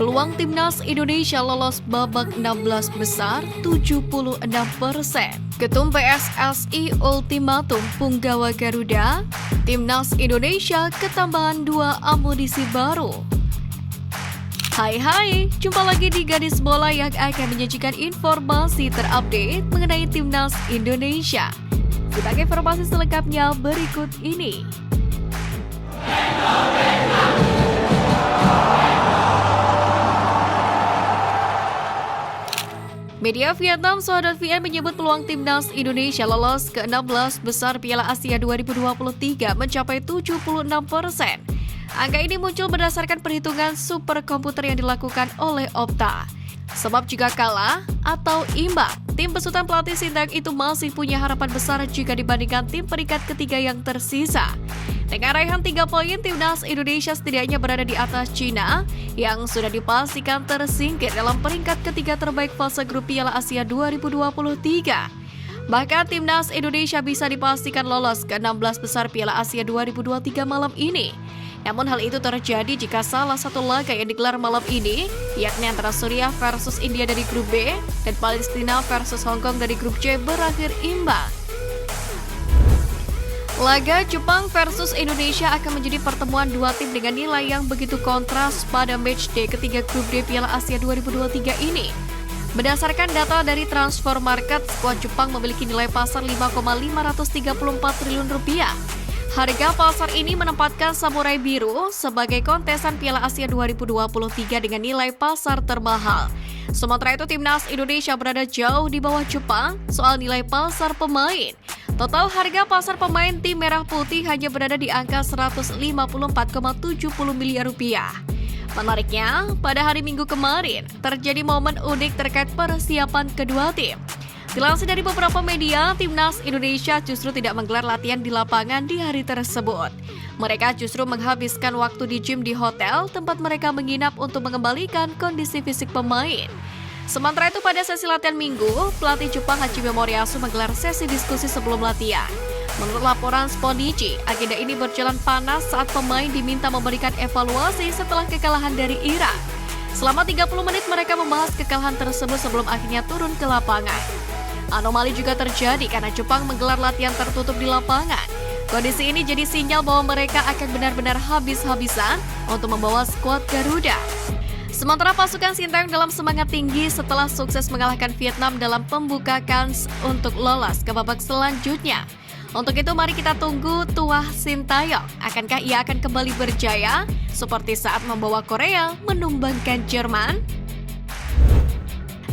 Peluang timnas Indonesia lolos babak 16 besar 76%. Ketum PSSI ultimatum Punggawa Garuda, timnas Indonesia ketambahan 2 amunisi baru. Hai, jumpa lagi di Gadis Bola yang akan menyajikan informasi terupdate mengenai timnas Indonesia. Kita ke informasi selengkapnya berikut ini. Media Vietnam Sohor.vn menyebut peluang timnas Indonesia lolos ke 16 besar Piala Asia 2023 mencapai 76%. Angka ini muncul berdasarkan perhitungan superkomputer yang dilakukan oleh Opta. Sebab jika kalah atau imbang, tim besutan pelatih Sintayong itu masih punya harapan besar jika dibandingkan tim peringkat ketiga yang tersisa. Dengan raihan 3 poin, timnas Indonesia setidaknya berada di atas Cina yang sudah dipastikan tersingkir dalam peringkat ketiga terbaik fase grup Piala Asia 2023. Bahkan timnas Indonesia bisa dipastikan lolos ke 16 besar Piala Asia 2023 malam ini. Namun hal itu terjadi jika salah satu laga yang digelar malam ini, yakni antara Suriah versus India dari grup B dan Palestina versus Hong Kong dari grup C berakhir imbang. Laga Jepang versus Indonesia akan menjadi pertemuan dua tim dengan nilai yang begitu kontras pada matchday ketiga grup D Piala Asia 2023 ini. Berdasarkan data dari Transfer Market, skuad Jepang memiliki nilai pasar 5,534 triliun rupiah. Harga pasar ini menempatkan Samurai Biru sebagai kontesan Piala Asia 2023 dengan nilai pasar termahal. Sementara itu timnas Indonesia berada jauh di bawah Jepang soal nilai pasar pemain. Total harga pasar pemain tim Merah Putih hanya berada di angka 154,70 miliar rupiah. Menariknya, pada hari Minggu kemarin terjadi momen unik terkait persiapan kedua tim. Dilansir dari beberapa media, timnas Indonesia justru tidak menggelar latihan di lapangan di hari tersebut. Mereka justru menghabiskan waktu di gym di hotel tempat mereka menginap untuk mengembalikan kondisi fisik pemain. Sementara itu pada sesi latihan Minggu, pelatih Jepang Hajime Moriyasu menggelar sesi diskusi sebelum latihan. Menurut laporan Sponichi, agenda ini berjalan panas saat pemain diminta memberikan evaluasi setelah kekalahan dari Irak. Selama 30 menit mereka membahas kekalahan tersebut sebelum akhirnya turun ke lapangan. Anomali juga terjadi karena Jepang menggelar latihan tertutup di lapangan. Kondisi ini jadi sinyal bahwa mereka akan benar-benar habis-habisan untuk membawa skuad Garuda. Sementara pasukan Sintayong dalam semangat tinggi setelah sukses mengalahkan Vietnam dalam pembuka kans untuk lolos ke babak selanjutnya. Untuk itu mari kita tunggu tuah Sintayong. Akankah ia akan kembali berjaya seperti saat membawa Korea menumbangkan Jerman?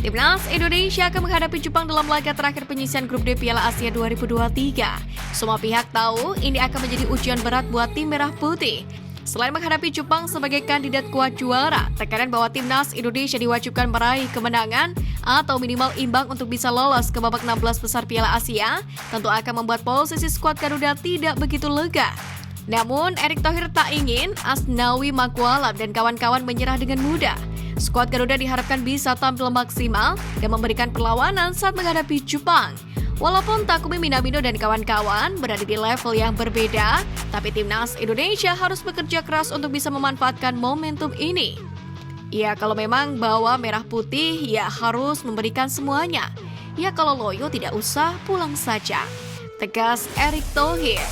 Timnas Indonesia akan menghadapi Jepang dalam laga terakhir penyisian grup D Piala Asia 2023. Semua pihak tahu ini akan menjadi ujian berat buat tim Merah Putih. Selain menghadapi Jepang sebagai kandidat kuat juara, tekanan bahwa timnas Indonesia diwajibkan meraih kemenangan atau minimal imbang untuk bisa lolos ke babak 16 besar Piala Asia tentu akan membuat posisi skuad Garuda tidak begitu lega. Namun, Erick Thohir tak ingin Asnawi Makualam dan kawan-kawan menyerah dengan mudah. Skuad Garuda diharapkan bisa tampil maksimal dan memberikan perlawanan saat menghadapi Jepang. Walaupun Takumi Minamino dan kawan-kawan berada di level yang berbeda, tapi timnas Indonesia harus bekerja keras untuk bisa memanfaatkan momentum ini. Ya, kalau memang bawa merah putih, ya harus memberikan semuanya. Ya, kalau loyo tidak usah, pulang saja. Tegas Erick Thohir.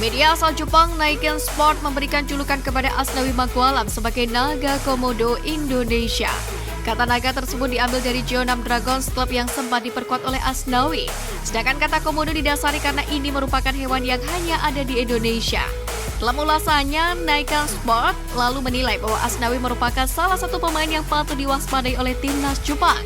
Media asal Jepang Nikkei Sport memberikan julukan kepada Asnawi Makualam sebagai naga komodo Indonesia. Kata naga tersebut diambil dari Jeonnam Dragons, klub yang sempat diperkuat oleh Asnawi. Sedangkan kata komodo didasari karena ini merupakan hewan yang hanya ada di Indonesia. Dalam ulasannya, Nikkei Sport lalu menilai bahwa Asnawi merupakan salah satu pemain yang patut diwaspadai oleh timnas Jepang.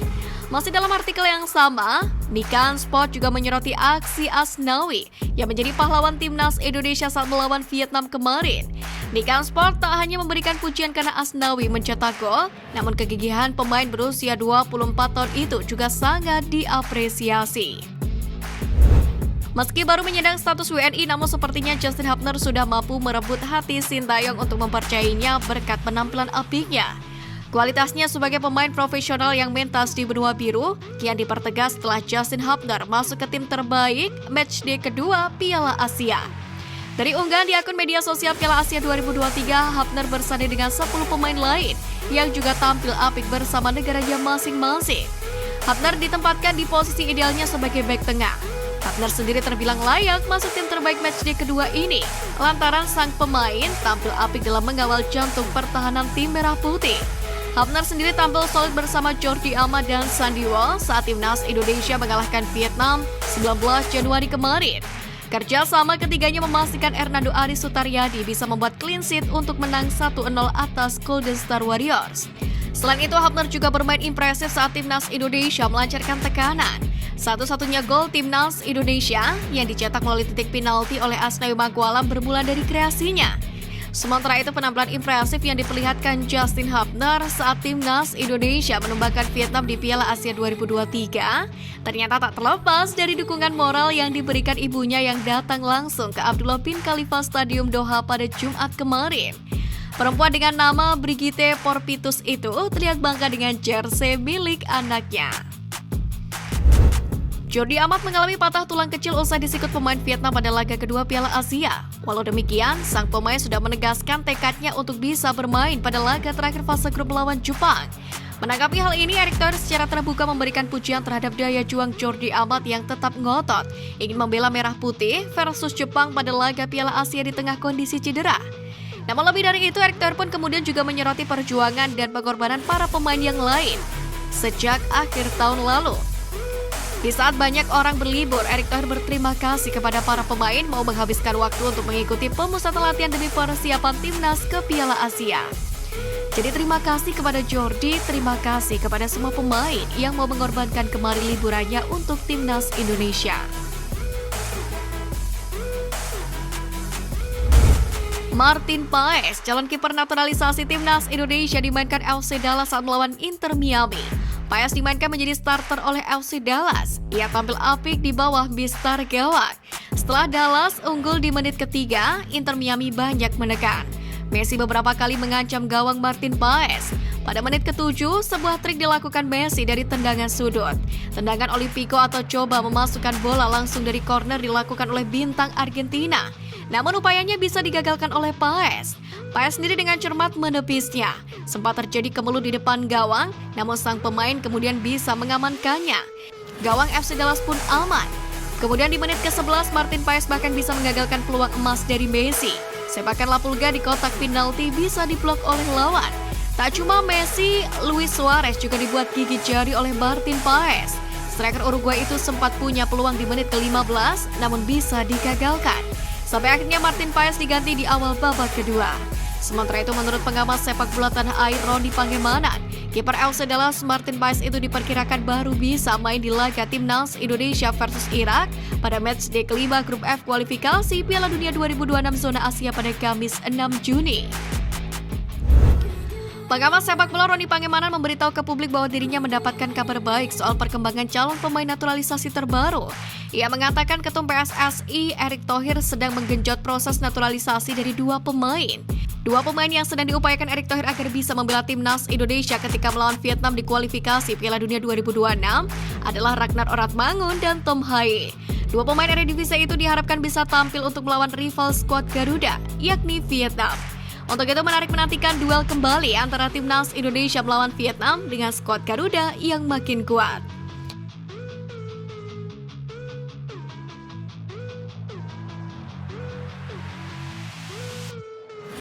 Masih dalam artikel yang sama, Nikkei Sport juga menyoroti aksi Asnawi yang menjadi pahlawan timnas Indonesia saat melawan Vietnam kemarin. Nikkei Sport tak hanya memberikan pujian karena Asnawi mencetak gol, namun kegigihan pemain berusia 24 tahun itu juga sangat diapresiasi. Meski baru menyandang status WNI, namun sepertinya Justin Hubner sudah mampu merebut hati Sintayong untuk mempercayainya berkat penampilan apiknya. Kualitasnya sebagai pemain profesional yang mentas di benua biru kian dipertegas setelah Justin Hubner masuk ke tim terbaik matchday kedua Piala Asia. Dari unggahan di akun media sosial Piala Asia 2023, Hafner bersanding dengan 10 pemain lain yang juga tampil apik bersama negaranya masing-masing. Hafner ditempatkan di posisi idealnya sebagai bek tengah. Hafner sendiri terbilang layak masuk tim terbaik matchday kedua ini, lantaran sang pemain tampil apik dalam mengawal jantung pertahanan tim Merah Putih. Hafner sendiri tampil solid bersama Jordi Amat dan Sandy Walsh saat timnas Indonesia mengalahkan Vietnam 19 Januari kemarin. Kerja sama ketiganya memastikan Hernando Aris Sutaryadi bisa membuat clean sheet untuk menang 1-0 atas Golden Star Warriors. Selain itu, Hafner juga bermain impresif saat timnas Indonesia melancarkan tekanan. Satu-satunya gol timnas Indonesia yang dicetak melalui titik penalti oleh Asnawi Mangkualam bermula dari kreasinya. Sementara itu, penampilan impresif yang diperlihatkan Justin Hafner saat timnas Indonesia menumbangkan Vietnam di Piala Asia 2023 ternyata tak terlepas dari dukungan moral yang diberikan ibunya yang datang langsung ke Abdullah bin Khalifa Stadium Doha pada Jumat kemarin. Perempuan dengan nama Brigitte Porpitus itu terlihat bangga dengan jersey milik anaknya. Jordi Amat mengalami patah tulang kecil usai disikut pemain Vietnam pada laga kedua Piala Asia. Walau demikian, sang pemain sudah menegaskan tekadnya untuk bisa bermain pada laga terakhir fase grup melawan Jepang. Menanggapi hal ini, Erick Thohir secara terbuka memberikan pujian terhadap daya juang Jordi Amat yang tetap ngotot ingin membela Merah Putih versus Jepang pada laga Piala Asia di tengah kondisi cedera. Namun lebih dari itu, Erick Thohir pun kemudian juga menyoroti perjuangan dan pengorbanan para pemain yang lain sejak akhir tahun lalu. Di saat banyak orang berlibur, Erick Thohir berterima kasih kepada para pemain mau menghabiskan waktu untuk mengikuti pemusatan latihan demi persiapan timnas ke Piala Asia. Jadi terima kasih kepada Jordi, terima kasih kepada semua pemain yang mau mengorbankan kemari liburannya untuk timnas Indonesia. Martin Paes, calon kiper naturalisasi timnas Indonesia, dimainkan FC Dallas saat melawan Inter Miami. Paes dimainkan menjadi starter oleh FC Dallas. Ia tampil apik di bawah mistar gawang. Setelah Dallas unggul di menit ketiga, Inter Miami banyak menekan. Messi beberapa kali mengancam gawang Martin Paes. Pada menit ke-7, sebuah trik dilakukan Messi dari tendangan sudut. Tendangan Olimpico atau coba memasukkan bola langsung dari corner dilakukan oleh bintang Argentina. Namun upayanya bisa digagalkan oleh Paes. Paes sendiri dengan cermat menepisnya. Sempat terjadi kemelut di depan gawang, namun sang pemain kemudian bisa mengamankannya. Gawang FC Dallas pun aman. Kemudian di menit ke-11, Martin Paes bahkan bisa mengagalkan peluang emas dari Messi. Sepakan Lapulga di kotak penalti bisa diblok oleh lawan. Tak cuma Messi, Luis Suarez juga dibuat gigi jari oleh Martin Paes. Striker Uruguay itu sempat punya peluang di menit ke-15, namun bisa digagalkan. Sampai akhirnya Martin Paes diganti di awal babak kedua. Sementara itu, menurut pengamat sepak bola tanah air Roni Pangemanan, kiper FC Dallas Martin Paes itu diperkirakan baru bisa main di laga timnas Indonesia versus Irak pada matchday kelima grup F kualifikasi Piala Dunia 2026 zona Asia pada Kamis 6 Juni. Pengamat sepak bola Roni Pangemanan memberitahu ke publik bahwa dirinya mendapatkan kabar baik soal perkembangan calon pemain naturalisasi terbaru. Ia mengatakan Ketum PSSI Erick Thohir sedang menggenjot proses naturalisasi dari dua pemain. Dua pemain yang sedang diupayakan Erick Thohir agar bisa membela timnas Indonesia ketika melawan Vietnam di kualifikasi Piala Dunia 2026 adalah Ragnar Oratmangun dan Tom Haye. Dua pemain Eredivisie itu diharapkan bisa tampil untuk melawan rival skuad Garuda, yakni Vietnam. Untuk itu menarik menantikan duel kembali antara timnas Indonesia melawan Vietnam dengan skuad Garuda yang makin kuat.